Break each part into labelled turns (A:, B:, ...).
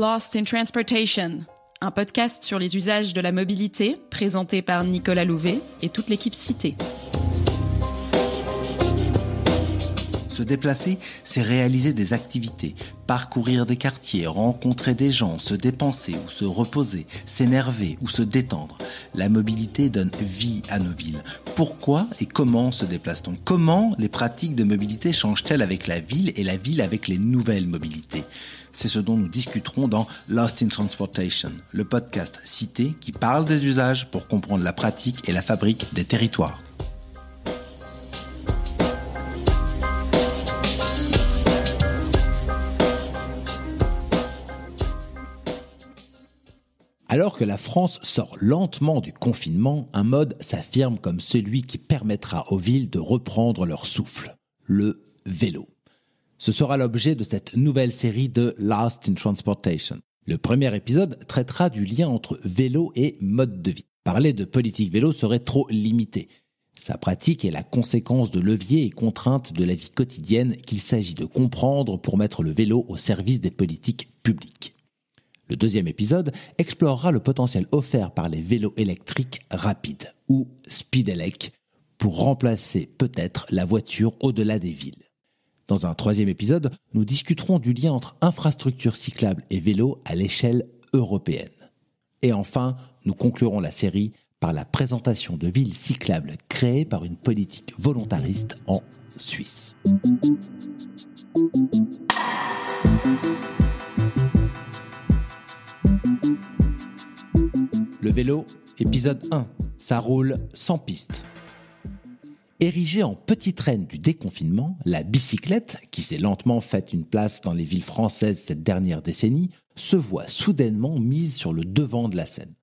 A: Lost in Transportation, un podcast sur les usages de la mobilité présenté par Nicolas Louvet et toute l'équipe Cité.
B: Se déplacer, c'est réaliser des activités, parcourir des quartiers, rencontrer des gens, se dépenser ou se reposer, s'énerver ou se détendre. La mobilité donne vie à nos villes. Pourquoi et comment se déplace-t-on ? Comment les pratiques de mobilité changent-elles avec la ville et la ville avec les nouvelles mobilités ? C'est ce dont nous discuterons dans Lost in Transportation, le podcast Cité qui parle des usages pour comprendre la pratique et la fabrique des territoires. Alors que la France sort lentement du confinement, un mode s'affirme comme celui qui permettra aux villes de reprendre leur souffle, le vélo. Ce sera l'objet de cette nouvelle série de Lost in Transportation. Le premier épisode traitera du lien entre vélo et mode de vie. Parler de politique vélo serait trop limité. Sa pratique est la conséquence de leviers et contraintes de la vie quotidienne qu'il s'agit de comprendre pour mettre le vélo au service des politiques publiques. Le deuxième épisode explorera le potentiel offert par les vélos électriques rapides, ou speedelec, pour remplacer peut-être la voiture au-delà des villes. Dans un troisième épisode, nous discuterons du lien entre infrastructures cyclables et vélos à l'échelle européenne. Et enfin, nous conclurons la série par la présentation de villes cyclables créées par une politique volontariste en Suisse. Le vélo, épisode 1, ça roule sans piste. Érigée en petite reine du déconfinement, la bicyclette, qui s'est lentement fait une place dans les villes françaises cette dernière décennie, se voit soudainement mise sur le devant de la scène.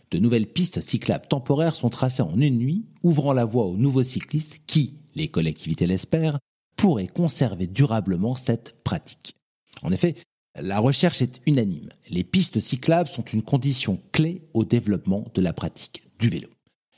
B: De nouvelles pistes cyclables temporaires sont tracées en une nuit, ouvrant la voie aux nouveaux cyclistes qui, les collectivités l'espèrent, pourraient conserver durablement cette pratique. En effet, la recherche est unanime. Les pistes cyclables sont une condition clé au développement de la pratique du vélo.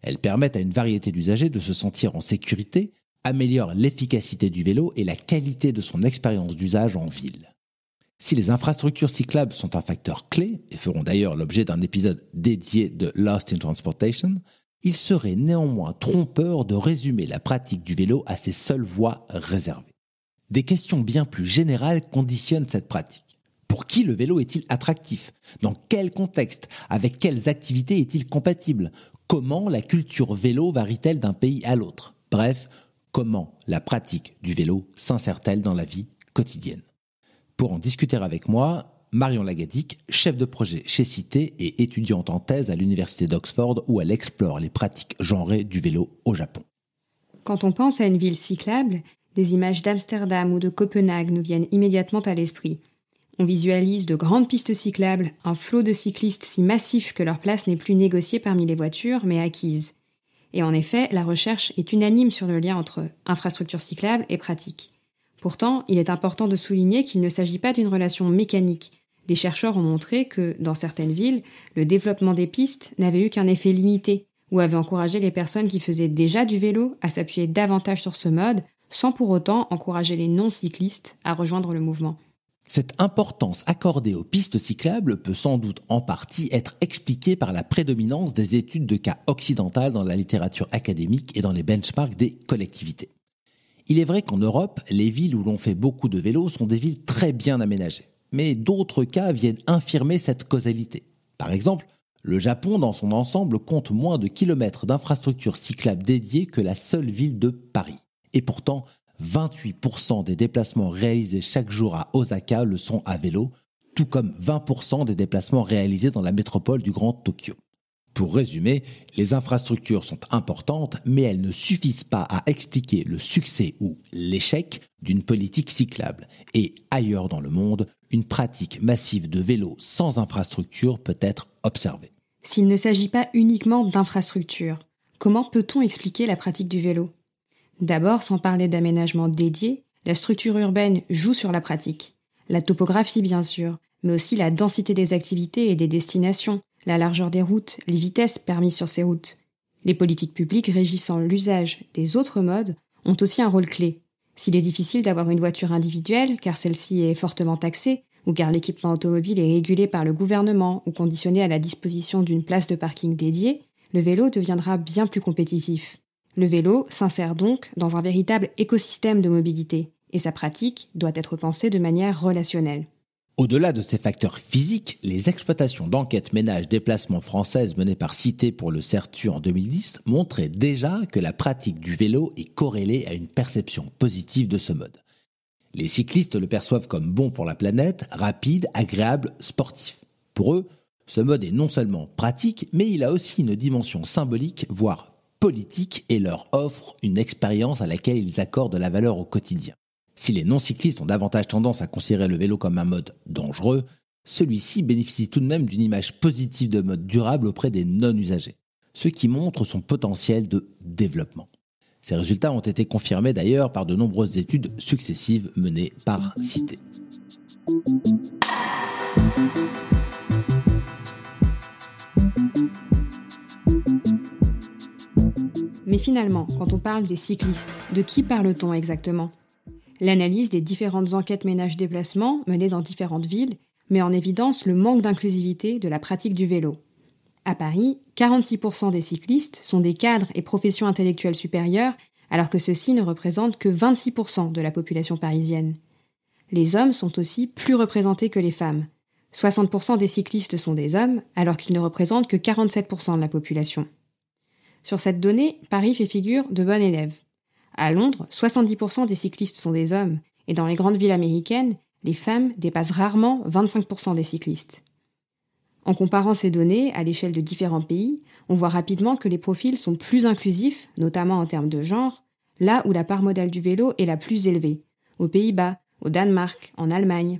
B: Elles permettent à une variété d'usagers de se sentir en sécurité, améliorent l'efficacité du vélo et la qualité de son expérience d'usage en ville. Si les infrastructures cyclables sont un facteur clé, et feront d'ailleurs l'objet d'un épisode dédié de Lost in Transportation, il serait néanmoins trompeur de résumer la pratique du vélo à ses seules voies réservées. Des questions bien plus générales conditionnent cette pratique. Pour qui le vélo est-il attractif ? Dans quel contexte ? Avec quelles activités est-il compatible ? Comment la culture vélo varie-t-elle d'un pays à l'autre ? Bref, comment la pratique du vélo s'insère-t-elle dans la vie quotidienne ? Pour en discuter avec moi, Marion Lagadic, chef de projet chez Cité et étudiante en thèse à l'université d'Oxford où elle explore les pratiques genrées du vélo au Japon.
C: Quand on pense à une ville cyclable, des images d'Amsterdam ou de Copenhague nous viennent immédiatement à l'esprit. On visualise de grandes pistes cyclables, un flot de cyclistes si massif que leur place n'est plus négociée parmi les voitures, mais acquise. Et en effet, la recherche est unanime sur le lien entre infrastructures cyclables et pratique. Pourtant, il est important de souligner qu'il ne s'agit pas d'une relation mécanique. Des chercheurs ont montré que, dans certaines villes, le développement des pistes n'avait eu qu'un effet limité, ou avait encouragé les personnes qui faisaient déjà du vélo à s'appuyer davantage sur ce mode, sans pour autant encourager les non-cyclistes à rejoindre le mouvement.
B: Cette importance accordée aux pistes cyclables peut sans doute en partie être expliquée par la prédominance des études de cas occidentales dans la littérature académique et dans les benchmarks des collectivités. Il est vrai qu'en Europe, les villes où l'on fait beaucoup de vélo sont des villes très bien aménagées. Mais d'autres cas viennent infirmer cette causalité. Par exemple, le Japon dans son ensemble compte moins de kilomètres d'infrastructures cyclables dédiées que la seule ville de Paris. Et pourtant, 28% des déplacements réalisés chaque jour à Osaka le sont à vélo, tout comme 20% des déplacements réalisés dans la métropole du Grand Tokyo. Pour résumer, les infrastructures sont importantes, mais elles ne suffisent pas à expliquer le succès ou l'échec d'une politique cyclable. Et ailleurs dans le monde, une pratique massive de vélo sans infrastructure peut être observée.
C: S'il ne s'agit pas uniquement d'infrastructures, comment peut-on expliquer la pratique du vélo ? D'abord, sans parler d'aménagement dédié, la structure urbaine joue sur la pratique. La topographie, bien sûr, mais aussi la densité des activités et des destinations, la largeur des routes, les vitesses permises sur ces routes. Les politiques publiques régissant l'usage des autres modes ont aussi un rôle clé. S'il est difficile d'avoir une voiture individuelle, car celle-ci est fortement taxée, ou car l'équipement automobile est régulé par le gouvernement ou conditionné à la disposition d'une place de parking dédiée, le vélo deviendra bien plus compétitif. Le vélo s'insère donc dans un véritable écosystème de mobilité, et sa pratique doit être pensée de manière relationnelle.
B: Au-delà de ces facteurs physiques, les exploitations d'enquête ménage-déplacement françaises menées par Cité pour le CERTU en 2010 montraient déjà que la pratique du vélo est corrélée à une perception positive de ce mode. Les cyclistes le perçoivent comme bon pour la planète, rapide, agréable, sportif. Pour eux, ce mode est non seulement pratique, mais il a aussi une dimension symbolique, voire politique, et leur offre une expérience à laquelle ils accordent la valeur au quotidien. Si les non-cyclistes ont davantage tendance à considérer le vélo comme un mode dangereux, celui-ci bénéficie tout de même d'une image positive de mode durable auprès des non-usagers, ce qui montre son potentiel de développement. Ces résultats ont été confirmés d'ailleurs par de nombreuses études successives menées par Cité.
C: Mais finalement, quand on parle des cyclistes, de qui parle-t-on exactement ? L'analyse des différentes enquêtes ménage-déplacement menées dans différentes villes met en évidence le manque d'inclusivité de la pratique du vélo. À Paris, 46% des cyclistes sont des cadres et professions intellectuelles supérieures, alors que ceux-ci ne représentent que 26% de la population parisienne. Les hommes sont aussi plus représentés que les femmes. 60% des cyclistes sont des hommes, alors qu'ils ne représentent que 47% de la population. Sur cette donnée, Paris fait figure de bon élève. À Londres, 70% des cyclistes sont des hommes, et dans les grandes villes américaines, les femmes dépassent rarement 25% des cyclistes. En comparant ces données à l'échelle de différents pays, on voit rapidement que les profils sont plus inclusifs, notamment en termes de genre, là où la part modale du vélo est la plus élevée, aux Pays-Bas, au Danemark, en Allemagne.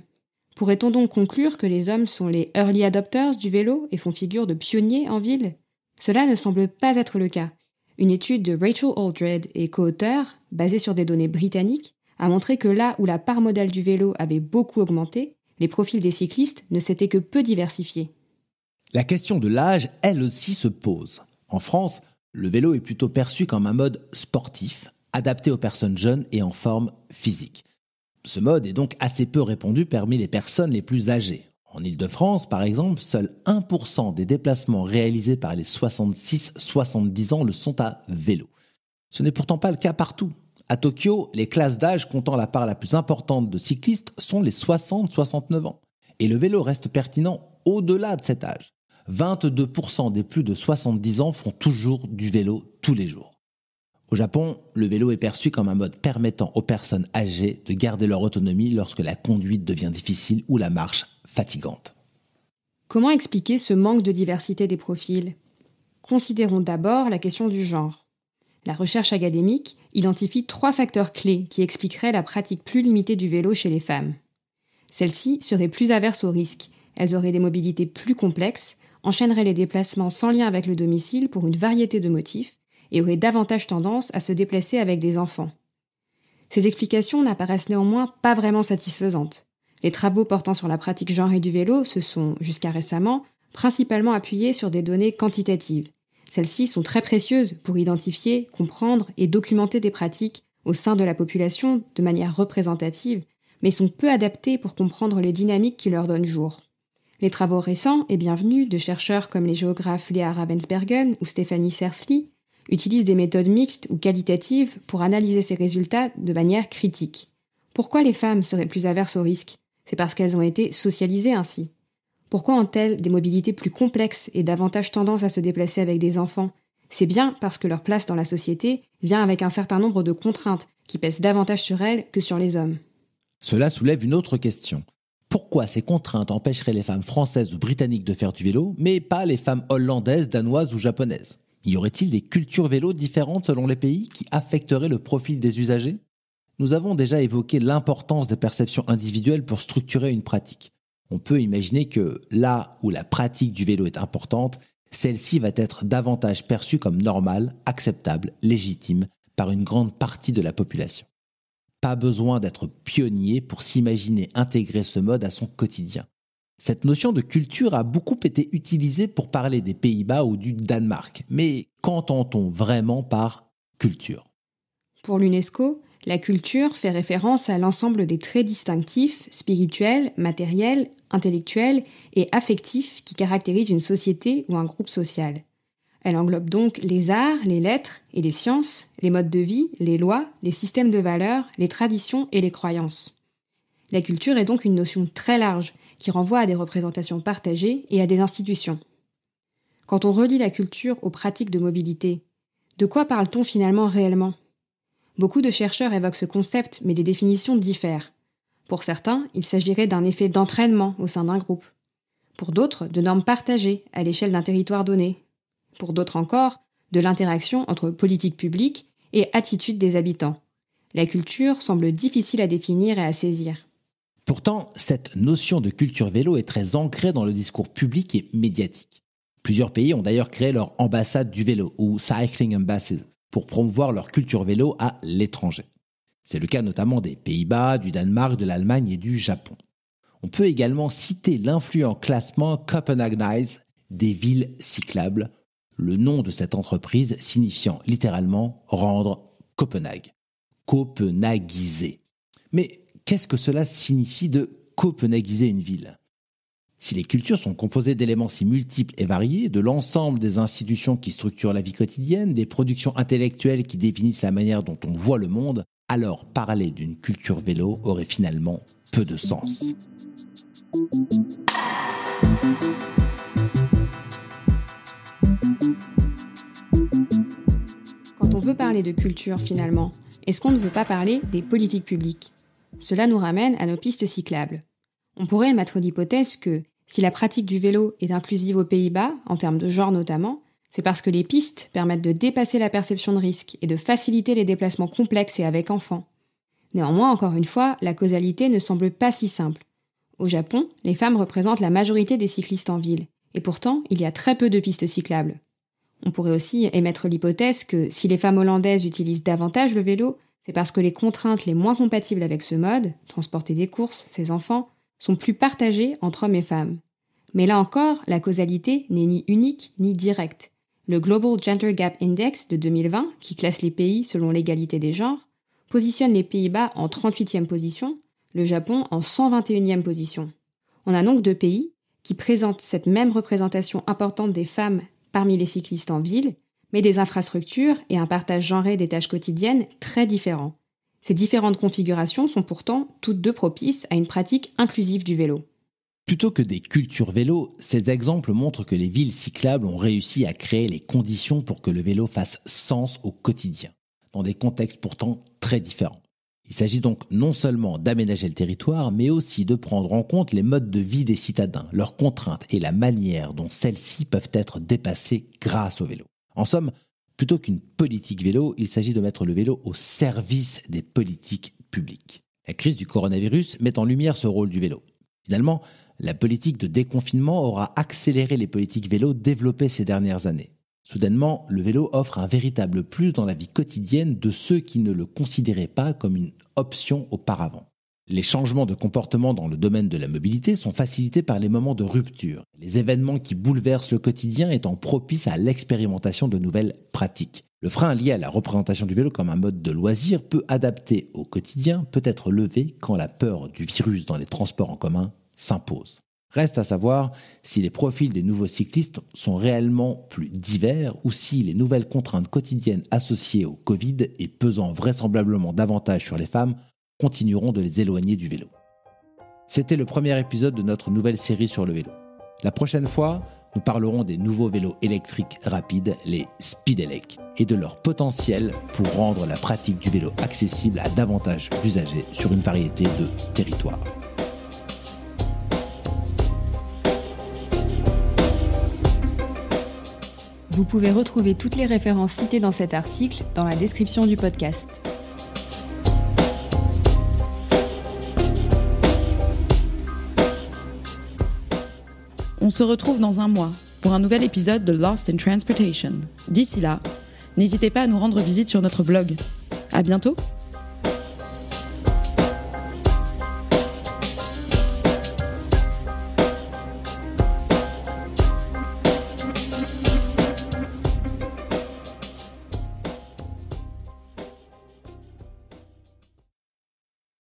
C: Pourrait-on donc conclure que les hommes sont les early adopters du vélo et font figure de pionniers en ville ? Cela ne semble pas être le cas. Une étude de Rachel Aldred et co-auteurs, basée sur des données britanniques, a montré que là où la part modale du vélo avait beaucoup augmenté, les profils des cyclistes ne s'étaient que peu diversifiés.
B: La question de l'âge, elle aussi, se pose. En France, le vélo est plutôt perçu comme un mode sportif, adapté aux personnes jeunes et en forme physique. Ce mode est donc assez peu répandu parmi les personnes les plus âgées. En Île-de-France, par exemple, seul 1% des déplacements réalisés par les 66-70 ans le sont à vélo. Ce n'est pourtant pas le cas partout. À Tokyo, les classes d'âge comptant la part la plus importante de cyclistes sont les 60-69 ans. Et le vélo reste pertinent au-delà de cet âge. 22% des plus de 70 ans font toujours du vélo tous les jours. Au Japon, le vélo est perçu comme un mode permettant aux personnes âgées de garder leur autonomie lorsque la conduite devient difficile ou la marche fatigante.
C: Comment expliquer ce manque de diversité des profils ? Considérons d'abord la question du genre. La recherche académique identifie 3 facteurs clés qui expliqueraient la pratique plus limitée du vélo chez les femmes. Celles-ci seraient plus averses au risque, elles auraient des mobilités plus complexes, enchaîneraient les déplacements sans lien avec le domicile pour une variété de motifs et auraient davantage tendance à se déplacer avec des enfants. Ces explications n'apparaissent néanmoins pas vraiment satisfaisantes. Les travaux portant sur la pratique genrée du vélo se sont, jusqu'à récemment, principalement appuyés sur des données quantitatives. Celles-ci sont très précieuses pour identifier, comprendre et documenter des pratiques au sein de la population de manière représentative, mais sont peu adaptées pour comprendre les dynamiques qui leur donnent jour. Les travaux récents et bienvenus de chercheurs comme les géographes Léa Ravensbergen ou Stéphanie Sersli utilisent des méthodes mixtes ou qualitatives pour analyser ces résultats de manière critique. Pourquoi les femmes seraient plus averses au risque ? C'est parce qu'elles ont été socialisées ainsi. Pourquoi ont-elles des mobilités plus complexes et davantage tendance à se déplacer avec des enfants ? C'est bien parce que leur place dans la société vient avec un certain nombre de contraintes qui pèsent davantage sur elles que sur les hommes.
B: Cela soulève une autre question. Pourquoi ces contraintes empêcheraient les femmes françaises ou britanniques de faire du vélo, mais pas les femmes hollandaises, danoises ou japonaises ? Y aurait-il des cultures vélo différentes selon les pays qui affecteraient le profil des usagers ? Nous avons déjà évoqué l'importance des perceptions individuelles pour structurer une pratique. On peut imaginer que là où la pratique du vélo est importante, celle-ci va être davantage perçue comme normale, acceptable, légitime par une grande partie de la population. Pas besoin d'être pionnier pour s'imaginer intégrer ce mode à son quotidien. Cette notion de culture a beaucoup été utilisée pour parler des Pays-Bas ou du Danemark. Mais qu'entend-on vraiment par culture ?
C: Pour l'UNESCO, La culture fait référence à l'ensemble des traits distinctifs, spirituels, matériels, intellectuels et affectifs qui caractérisent une société ou un groupe social. Elle englobe donc les arts, les lettres et les sciences, les modes de vie, les lois, les systèmes de valeurs, les traditions et les croyances. La culture est donc une notion très large qui renvoie à des représentations partagées et à des institutions. Quand on relie la culture aux pratiques de mobilité, de quoi parle-t-on finalement réellement ? Beaucoup de chercheurs évoquent ce concept, mais les définitions diffèrent. Pour certains, il s'agirait d'un effet d'entraînement au sein d'un groupe. Pour d'autres, de normes partagées à l'échelle d'un territoire donné. Pour d'autres encore, de l'interaction entre politique publique et attitude des habitants. La culture semble difficile à définir et à saisir.
B: Pourtant, cette notion de culture vélo est très ancrée dans le discours public et médiatique. Plusieurs pays ont d'ailleurs créé leur ambassade du vélo, ou Cycling Embassies, pour promouvoir leur culture vélo à l'étranger. C'est le cas notamment des Pays-Bas, du Danemark, de l'Allemagne et du Japon. On peut également citer l'influent classement Copenhagenized des villes cyclables, le nom de cette entreprise signifiant littéralement rendre Copenhague, copenhaguiser. Mais qu'est-ce que cela signifie de copenhaguiser une ville ? Si les cultures sont composées d'éléments si multiples et variés, de l'ensemble des institutions qui structurent la vie quotidienne, des productions intellectuelles qui définissent la manière dont on voit le monde, alors parler d'une culture vélo aurait finalement peu de sens.
C: Quand on veut parler de culture finalement, est-ce qu'on ne veut pas parler des politiques publiques ? Cela nous ramène à nos pistes cyclables. On pourrait émettre l'hypothèse que, si la pratique du vélo est inclusive aux Pays-Bas, en termes de genre notamment, c'est parce que les pistes permettent de dépasser la perception de risque et de faciliter les déplacements complexes et avec enfants. Néanmoins, encore une fois, la causalité ne semble pas si simple. Au Japon, les femmes représentent la majorité des cyclistes en ville, et pourtant, il y a très peu de pistes cyclables. On pourrait aussi émettre l'hypothèse que, si les femmes hollandaises utilisent davantage le vélo, c'est parce que les contraintes les moins compatibles avec ce mode, transporter des courses, ses enfants, sont plus partagées entre hommes et femmes. Mais là encore, la causalité n'est ni unique ni directe. Le Global Gender Gap Index de 2020, qui classe les pays selon l'égalité des genres, positionne les Pays-Bas en 38e position, le Japon en 121e position. On a donc deux pays qui présentent cette même représentation importante des femmes parmi les cyclistes en ville, mais des infrastructures et un partage genré des tâches quotidiennes très différents. Ces différentes configurations sont pourtant toutes deux propices à une pratique inclusive du vélo.
B: Plutôt que des cultures vélo, ces exemples montrent que les villes cyclables ont réussi à créer les conditions pour que le vélo fasse sens au quotidien, dans des contextes pourtant très différents. Il s'agit donc non seulement d'aménager le territoire, mais aussi de prendre en compte les modes de vie des citadins, leurs contraintes et la manière dont celles-ci peuvent être dépassées grâce au vélo. En somme, plutôt qu'une politique vélo, il s'agit de mettre le vélo au service des politiques publiques. La crise du coronavirus met en lumière ce rôle du vélo. Finalement, la politique de déconfinement aura accéléré les politiques vélo développées ces dernières années. Soudainement, le vélo offre un véritable plus dans la vie quotidienne de ceux qui ne le considéraient pas comme une option auparavant. Les changements de comportement dans le domaine de la mobilité sont facilités par les moments de rupture, les événements qui bouleversent le quotidien étant propices à l'expérimentation de nouvelles pratiques. Le frein lié à la représentation du vélo comme un mode de loisir peu adapté au quotidien peut être levé quand la peur du virus dans les transports en commun s'impose. Reste à savoir si les profils des nouveaux cyclistes sont réellement plus divers ou si les nouvelles contraintes quotidiennes associées au Covid et pesant vraisemblablement davantage sur les femmes continueront de les éloigner du vélo. C'était le premier épisode de notre nouvelle série sur le vélo. La prochaine fois, nous parlerons des nouveaux vélos électriques rapides, les Speedelec, et de leur potentiel pour rendre la pratique du vélo accessible à davantage d'usagers sur une variété de territoires.
C: Vous pouvez retrouver toutes les références citées dans cet article dans la description du podcast.
A: On se retrouve dans un mois pour un nouvel épisode de Lost in Transportation. D'ici là, n'hésitez pas à nous rendre visite sur notre blog. À bientôt!